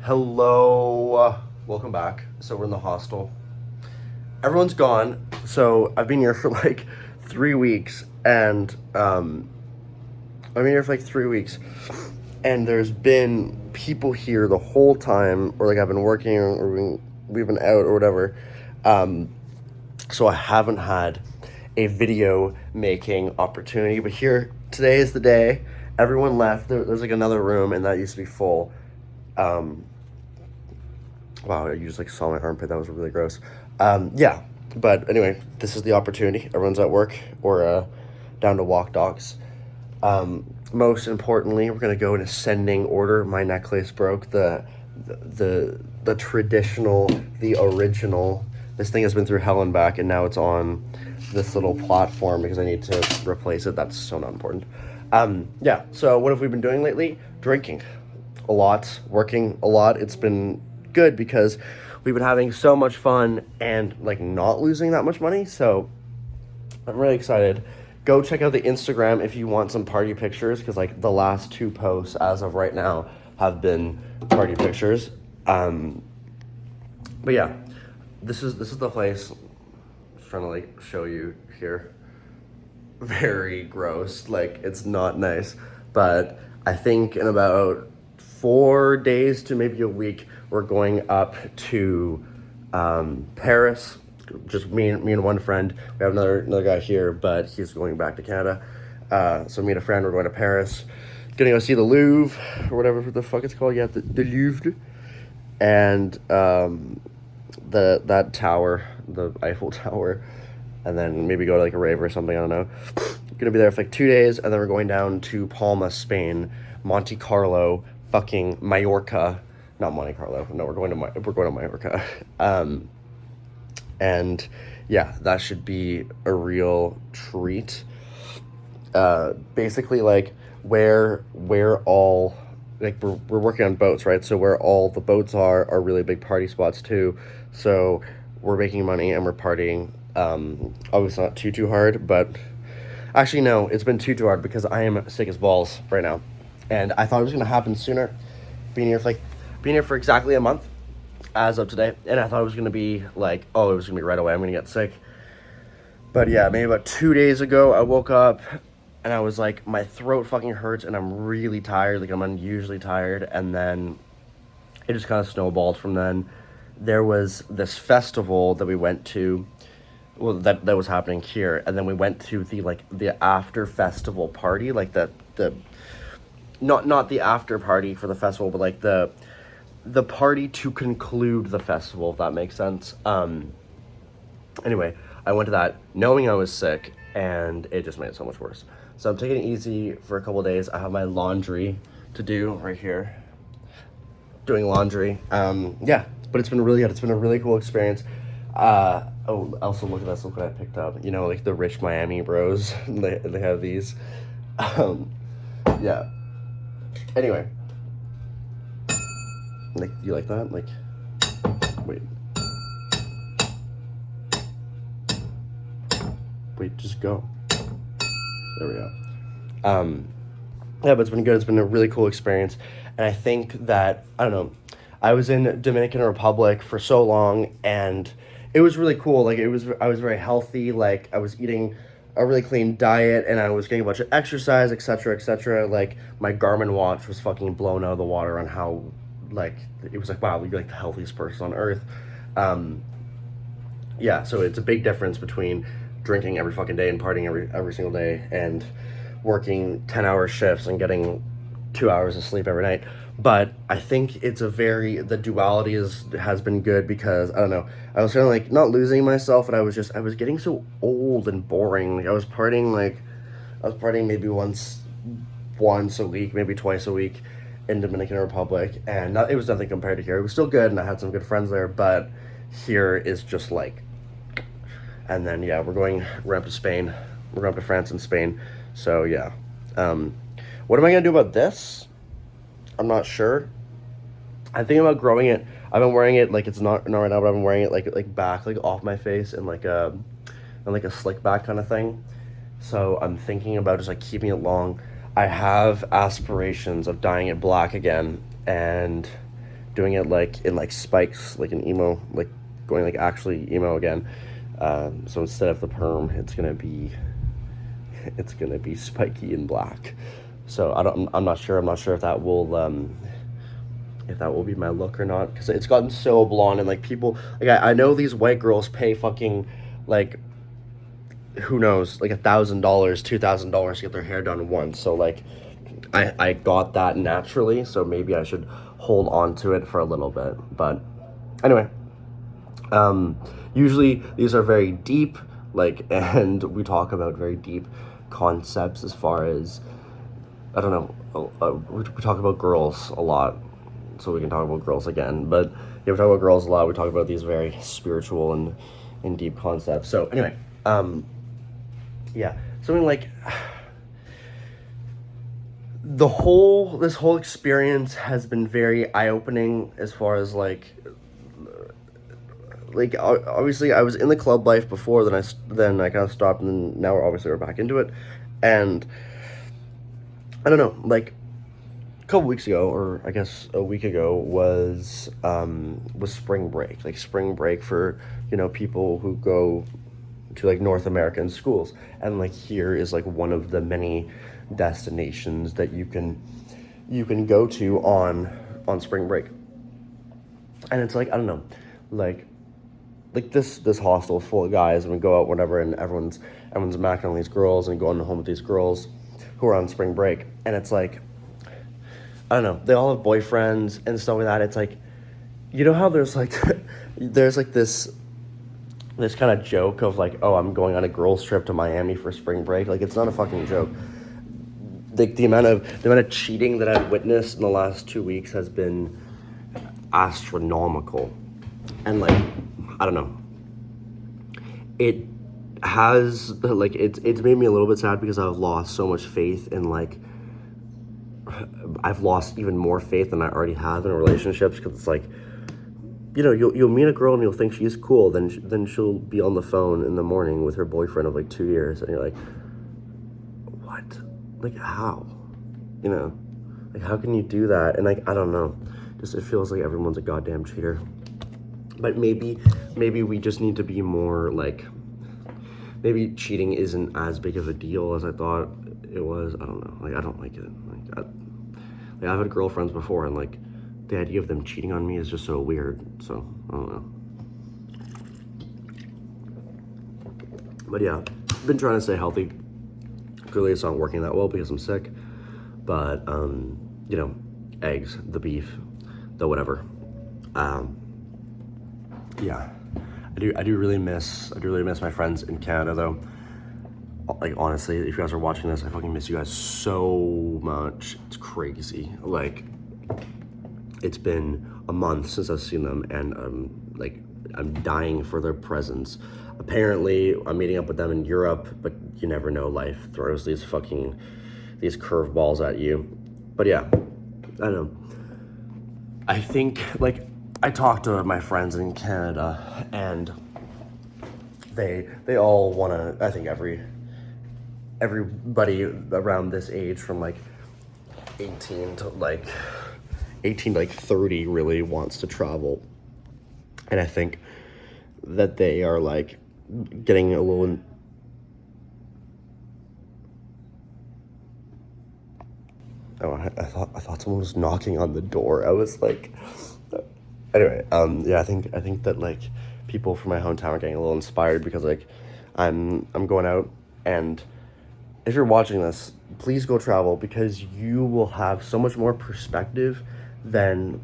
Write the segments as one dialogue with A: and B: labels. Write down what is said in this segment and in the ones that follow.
A: Hello, welcome back. So we're in the hostel. Everyone's gone. So I've been here for like 3 weeks, and I've been here for like 3 weeks, and there's been people here the whole time, or like I've been working, or we've been out, or whatever. Um, so I haven't had a video making opportunity, but here today is the day. Everyone left. There's like another room, and that used to be full. Um, Wow, you just like saw my armpit. That was really gross. Yeah, but anyway, this is the opportunity. Everyone's at work or down to walk dogs. Most importantly, we're gonna go in ascending order. My necklace broke. The traditional, the original. This thing has been through hell and back, and now it's on this little platform because I need to replace it. That's so not important. Yeah. So what have we been doing lately? Drinking a lot, working a lot. It's been good because we've been having so much fun and like not losing that much money. So I'm really excited. Go check out the Instagram if you want some party pictures, because like the last two posts as of right now have been party pictures. But yeah, this is the place. Just trying to like show you here. Very gross. Like it's not nice, but I think in about 4 days to maybe a week, we're going up to Paris. Just me and one friend. We have another guy here, but he's going back to Canada. So me and a friend, we're going to Paris. Gonna go see the Louvre or whatever the fuck it's called. Yeah, the Louvre, and that tower, the Eiffel Tower, and then maybe go to like a rave or something. I don't know. Gonna be there for like 2 days, and then we're going down to Palma, Spain, Monte Carlo, fucking Mallorca, not Monte Carlo. No, we're going to Mallorca. And yeah, that should be a real treat. Basically, like where all like we're working on boats, right? So where all the boats are really big party spots too. So we're making money and we're partying. Obviously not too hard, but actually no, it's been too hard because I am sick as balls right now, and I thought it was gonna happen sooner. Being here for exactly a month as of today, and I thought it was gonna be like, oh, it was gonna be right away. I'm gonna get sick. But yeah, maybe about 2 days ago, I woke up and I was like, my throat fucking hurts and I'm really tired. Like I'm unusually tired, and then it just kind of snowballed from then. There was this festival that we went to, well, that was happening here, and then we went to the after festival party, like the not the after party for the festival, but like the party to conclude the festival, if that makes sense. Anyway, I went to that knowing I was sick, and it just made it so much worse. So I'm taking it easy for a couple of days. I have my laundry to do right here. Doing laundry. Yeah, but it's been really good. It's been a really cool experience. Also look at this. Look what I picked up. You know, like the rich Miami bros. they have these. Yeah. Anyway. Like, you like that? Like, wait. Wait, just go. There we go. Yeah, but it's been good. It's been a really cool experience. And I think that, I don't know, I was in Dominican Republic for so long, and it was really cool. Like, I was very healthy. Like, I was eating a really clean diet, and I was getting a bunch of exercise, etc., etc. Like, my Garmin watch was fucking blown out of the water on how, like, it was like, wow, you're like the healthiest person on earth. Yeah, so it's a big difference between drinking every fucking day and partying every single day, and working 10-hour shifts and getting 2 hours of sleep every night. But I think the duality has been good, because I don't know, I was kind of like not losing myself, and I was getting so old and boring. Like I was partying maybe once a week, maybe twice a week in Dominican Republic, and it was nothing compared to here. It was still good, and I had some good friends there, but here is just like. And then yeah, we're up to Spain. We're going up to France and Spain. So yeah. What am I gonna do about this? I'm not sure. I'm thinking about growing it. I've been wearing it like it's not right now, but I've been wearing it like back, like off my face, and like a slick back kind of thing. So I'm thinking about just like keeping it long. I have aspirations of dyeing it black again and doing it like in like spikes, like an emo, like going like actually emo again. So instead of the perm, it's gonna be spiky and black. So I'm not sure. I'm not sure if that will be my look or not, because it's gotten so blonde, and like people, like I know these white girls pay fucking like who knows, like $1,000, $2,000 to get their hair done once. So like I got that naturally, so maybe I should hold on to it for a little bit. But anyway, um, usually these are very deep, like, and we talk about very deep concepts as far as, I don't know, we talk about girls a lot, so we can talk about girls again. But yeah, we talk about girls a lot. We talk about these very spiritual and deep concepts. So anyway, yeah, something like this whole experience has been very eye-opening as far as like obviously I was in the club life before, then I kind of stopped, and then now we're back into it. And I don't know, like a couple weeks ago, or I guess a week ago, was spring break, like spring break for, people who go to like North American schools. And like here is like one of the many destinations that you can go to on spring break. And it's like, I don't know, like this hostel is full of guys, and we go out whatever, and everyone's macking on these girls and going home with these girls who are on spring break. And it's like, I don't know, they all have boyfriends and stuff like that. It's like, how there's like there's like this kind of joke of like, oh, I'm going on a girls trip to Miami for spring break. Like, it's not a fucking joke. Like the amount of cheating that I've witnessed in the last 2 weeks has been astronomical. And like, I don't know, it has like it's made me a little bit sad, because I've lost so much faith in, like, I've lost even more faith than I already have in relationships, because it's like, you'll meet a girl and you'll think she's cool, then she'll be on the phone in the morning with her boyfriend of like 2 years, and you're like, what? Like, how? Like, how can you do that? And like, I don't know, just it feels like everyone's a goddamn cheater. But maybe we just need to be more like, maybe cheating isn't as big of a deal as I thought it was. I don't know. Like, I don't like it. Like, I've had girlfriends before, and like the idea of them cheating on me is just so weird. So I don't know. But yeah, I've been trying to stay healthy. Clearly, it's not working that well because I'm sick. But eggs, the beef, the whatever. Yeah, I do really miss my friends in Canada, though. Like, honestly, if you guys are watching this, I fucking miss you guys so much. It's crazy. Like, it's been a month since I've seen them, and I'm dying for their presence. Apparently, I'm meeting up with them in Europe, but you never know. Life throws these curveballs at you. But yeah, I don't know. I think, like, I talked to my friends in Canada, and they all want to, I think everybody around this age from like 18 to like 30 really wants to travel. And I think that they are like getting a little, oh, I thought someone was knocking on the door. I was like, anyway, yeah, I think that like people from my hometown are getting a little inspired, because like I'm going out, and if you're watching this, please go travel, because you will have so much more perspective than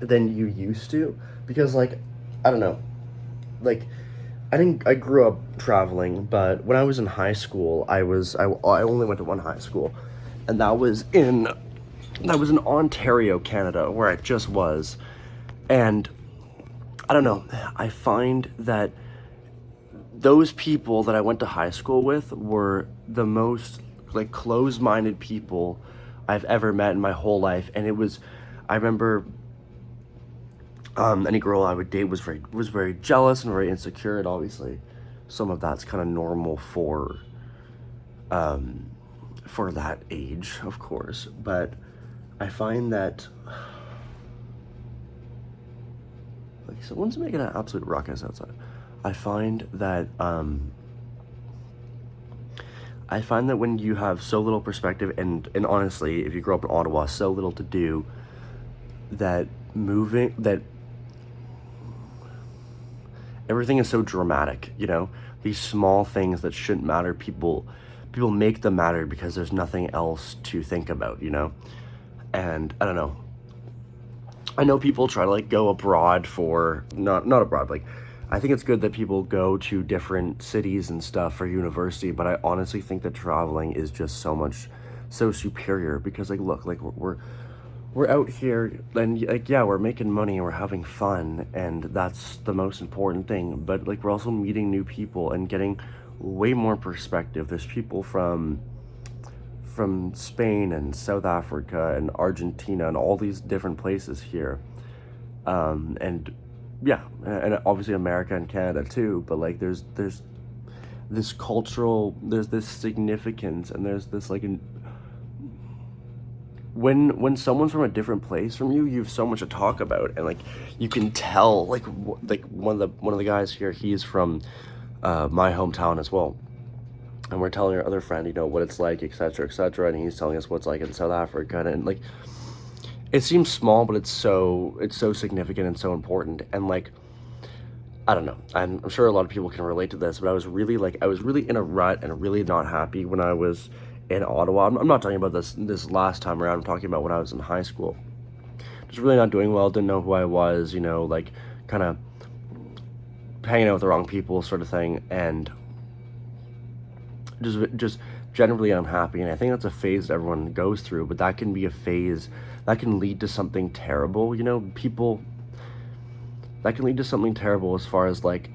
A: you used to. Because like, I don't know, like I grew up traveling, but when I was in high school, I only went to one high school, and that was in Ontario, Canada, where I just was. And I don't know, I find that those people that I went to high school with were the most like closed-minded people I've ever met in my whole life. And I remember any girl I would date was very jealous and very insecure, and obviously some of that's kind of normal for that age, of course. But I find that like someone's making an absolute ruckus outside. I find that when you have so little perspective, and honestly, if you grow up in Ottawa, so little to do, that moving that everything is so dramatic, you know? These small things that shouldn't matter, people make them matter because there's nothing else to think about, you know? And I don't know. I know people try to like go abroad for not abroad, like I think it's good that people go to different cities and stuff for university, but I honestly think that traveling is just so superior because like look, like we're out here and like yeah, we're making money and we're having fun and that's the most important thing, but like we're also meeting new people and getting way more perspective. There's people from Spain and South Africa and Argentina and all these different places here. And yeah, and obviously America and Canada too, but like there's this cultural, there's this significance, and there's this like when someone's from a different place from you, you have so much to talk about, and like you can tell like one of the guys here, he's from my hometown as well, and we're telling our other friend, you know, what it's like, etc., and he's telling us what's like in South Africa, and like it seems small, but it's so significant and so important, and like I don't know. I'm sure a lot of people can relate to this, but I was really in a rut and really not happy when I was in Ottawa. I'm not talking about this last time around. I'm talking about when I was in high school. Just really not doing well. Didn't know who I was. You know, like kind of hanging out with the wrong people, sort of thing, and just generally unhappy. And I think that's a phase that everyone goes through. But that can be a phase that can lead to something terrible. You know, people. That can lead to something terrible as far as like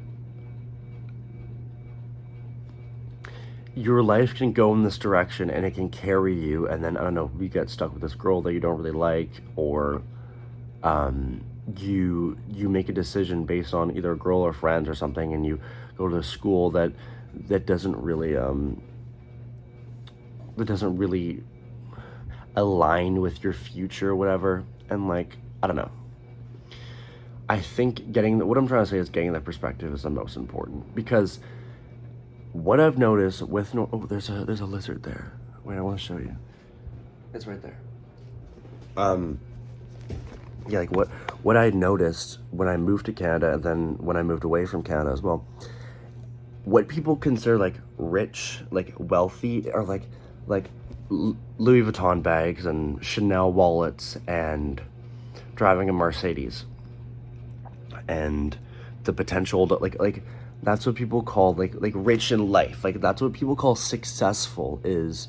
A: your life can go in this direction and it can carry you, and then I don't know, you get stuck with this girl that you don't really like, or you make a decision based on either a girl or friends or something, and you go to a school that doesn't really align with your future or whatever, and like I don't know. I think what I'm trying to say is getting that perspective is the most important, because what I've noticed with there's a lizard there. Wait, I want to show you. It's right there. Yeah, like what I noticed when I moved to Canada, and then when I moved away from Canada as well, what people consider like rich, like wealthy, are like Louis Vuitton bags and Chanel wallets and driving a Mercedes. And the potential to like that's what people call like rich in life. Like that's what people call successful, is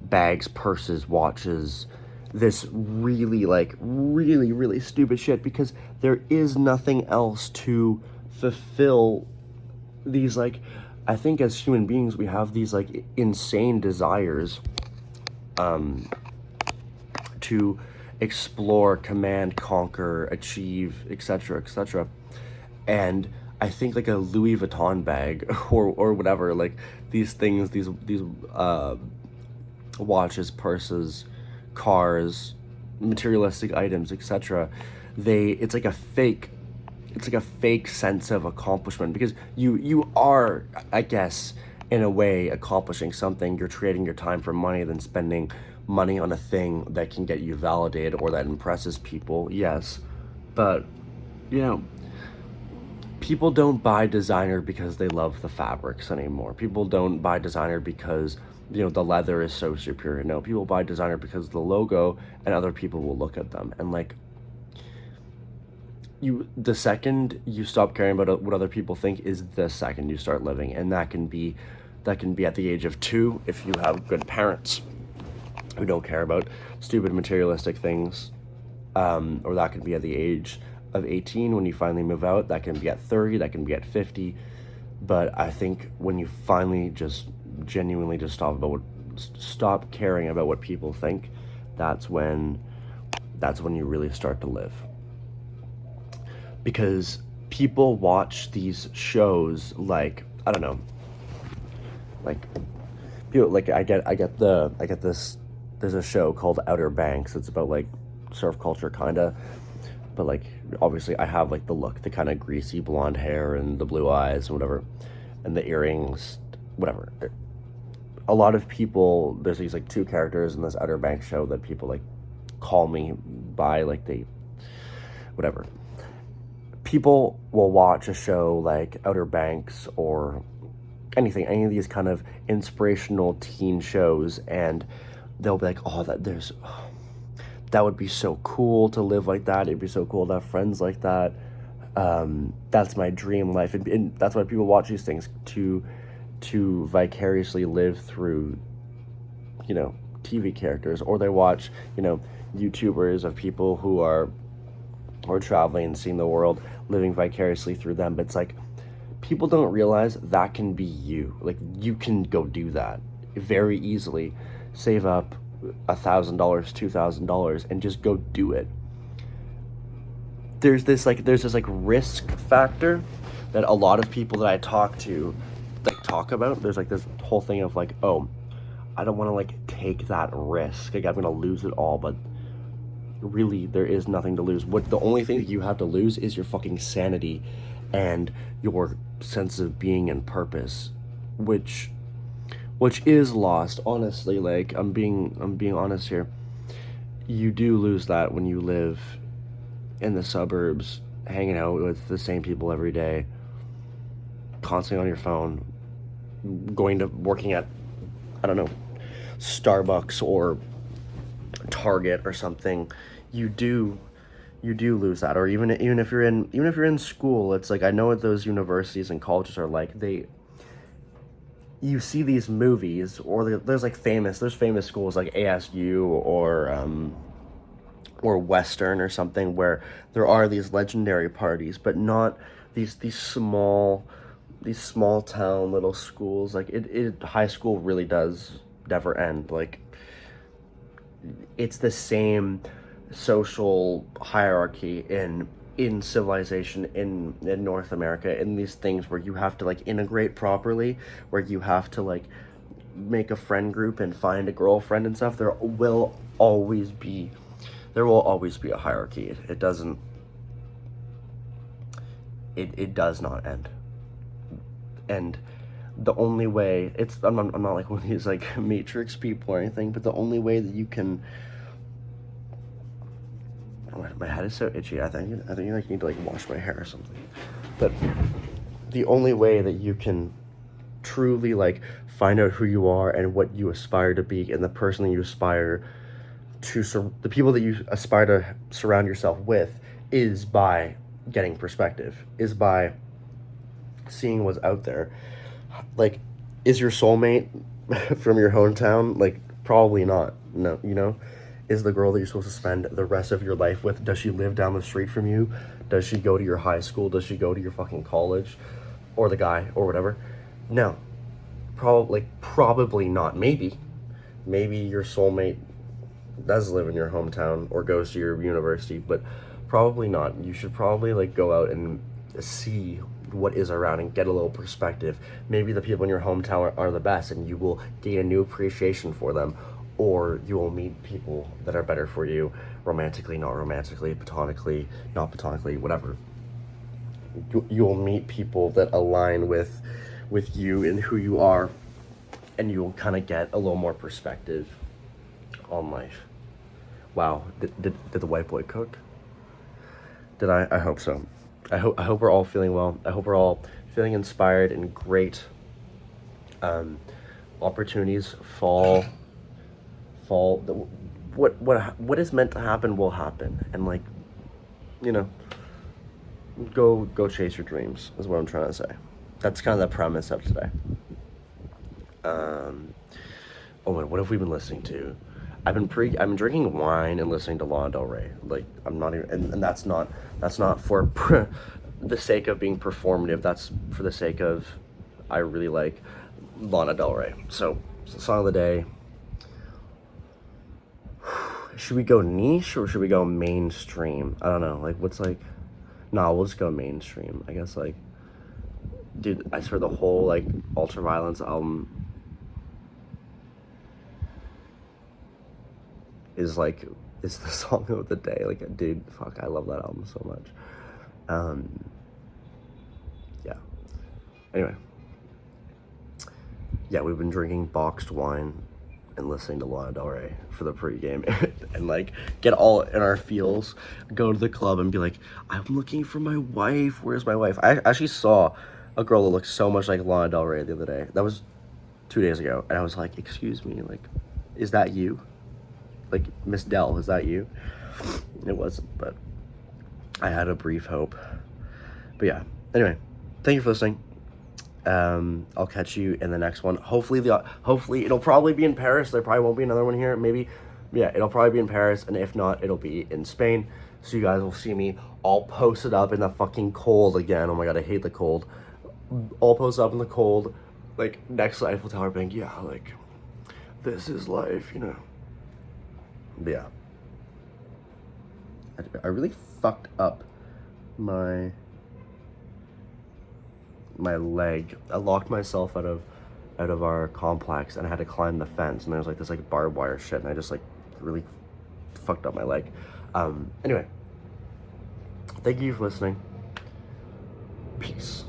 A: bags, purses, watches, this really stupid shit, because there is nothing else to fulfill these, like, I think as human beings we have these like insane desires to explore, command, conquer, achieve, etc. And I think like a Louis Vuitton bag or whatever, like these things, these watches, purses, cars, materialistic items, etc. It's like a fake sense of accomplishment, because you are, I guess, in a way accomplishing something. You're trading your time for money, then spending money on a thing that can get you validated or that impresses people, yes. But you know, people don't buy designer because they love the fabrics anymore. People don't buy designer because, you know, the leather is so superior. No, people buy designer because the logo, and other people will look at them, and like the second you stop caring about what other people think is the second you start living, and that can be at the age of 2 if you have good parents who don't care about stupid materialistic things, or that can be at the age of 18 when you finally move out. That can be at 30, that can be at 50. But I think when you finally just genuinely just stop caring about what people think, that's when you really start to live. Because people watch these shows like, I don't know, like people like I get this. There's a show called Outer Banks. It's about like surf culture, kinda. but like obviously I have like the look, the kind of greasy blonde hair and the blue eyes and whatever, and the earrings, whatever. A lot of people, there's these like two characters in this Outer Banks show that people like call me by, like they, whatever. People will watch a show like Outer Banks or anything, any of these kind of inspirational teen shows, and they'll be like, oh, that would be so cool to live like that. It'd be so cool to have friends like that. That's my dream life, and that's why people watch these things to vicariously live through, TV characters, or they watch, YouTubers of people who are traveling and seeing the world, living vicariously through them. But it's like people don't realize that can be you. Like you can go do that very easily, save up $1,000, $2,000, and just go do it. There's this risk factor that a lot of people that I talk to like talk about. There's like this whole thing of like, oh, I don't want to like take that risk. Like I'm gonna lose it all, but really there is nothing to lose. The only thing that you have to lose is your fucking sanity and your sense of being and purpose, which is lost, honestly. Like I'm being honest here. You do lose that when you live in the suburbs, hanging out with the same people every day, constantly on your phone, working at, I don't know, Starbucks or Target or something. You do lose that. Or even if you're in school, it's like, I know what those universities and colleges are like. You see these movies, or there's famous schools like ASU or Western or something, where there are these legendary parties, but not these small town little schools. Like high school really does never end. Like it's the same social hierarchy in civilization in North America, in these things where you have to like integrate properly, where you have to like make a friend group and find a girlfriend and stuff. There will always be a hierarchy. It does not end. And the only way, I'm not like one of these like Matrix people or anything, but the only way that you can, my head is so itchy. I think you like need to like wash my hair or something. But the only way that you can truly like find out who you are and what you aspire to be, and the person that you aspire to, the people that you aspire to surround yourself with, is by getting perspective, is by seeing what's out there. Like, is your soulmate from your hometown? Like, probably not. No, is the girl that you're supposed to spend the rest of your life with, does she live down the street from you? Does she go to your high school? Does she go to your fucking college? Or the guy, or whatever? No. Probably not. Maybe your soulmate does live in your hometown or goes to your university, but probably not. You should probably like go out and see what is around and get a little perspective. Maybe the people in your hometown are the best, and you will gain a new appreciation for them. Or you will meet people that are better for you, romantically, not romantically, platonically, not platonically, whatever. You will meet people that align with you and who you are, and you will kind of get a little more perspective on life. Wow, did the white boy cook? Did I? I hope so. I hope we're all feeling well. I hope we're all feeling inspired and great. Opportunities fall. What is meant to happen will happen, and like, go chase your dreams is what I'm trying to say. That's kind of the premise of today. Oh man, what have we been listening to? I've been drinking wine and listening to Lana Del Rey. Like, I'm not even, and that's not for the sake of being performative. That's for the sake of, I really like Lana Del Rey. So, song of the day. Should we go niche or should we go mainstream? I don't know. Like, what's like, nah, we'll just go mainstream. I guess, like, dude, I swear the whole, like, Ultraviolence album is, like, is the song of the day. Like, dude, fuck, I love that album so much. Yeah. Anyway. Yeah, we've been drinking boxed wine and listening to Lana Del Rey for the pregame and like get all in our feels, go to the club and be like, I'm looking for my wife. Where's my wife? I actually saw a girl that looked so much like Lana Del Rey the other day. That was 2 days ago. And I was like, excuse me, like, is that you? Like, Miss Dell, is that you? It wasn't, but I had a brief hope. But yeah, anyway, thank you for listening. I'll catch you in the next one. Hopefully it'll probably be in Paris. There probably won't be another one here. Maybe, yeah, it'll probably be in Paris, and if not, it'll be in Spain. So you guys will see me all posted up in the fucking cold again. Oh my god, I hate the cold. All posted up in the cold, like next to Eiffel Tower, being, yeah, like, this is life, you know. But yeah, I really fucked up my leg. I locked myself out of our complex, and I had to climb the fence, and there's like this like barbed wire shit, and I just like really fucked up my leg. Anyway, thank you for listening. Peace.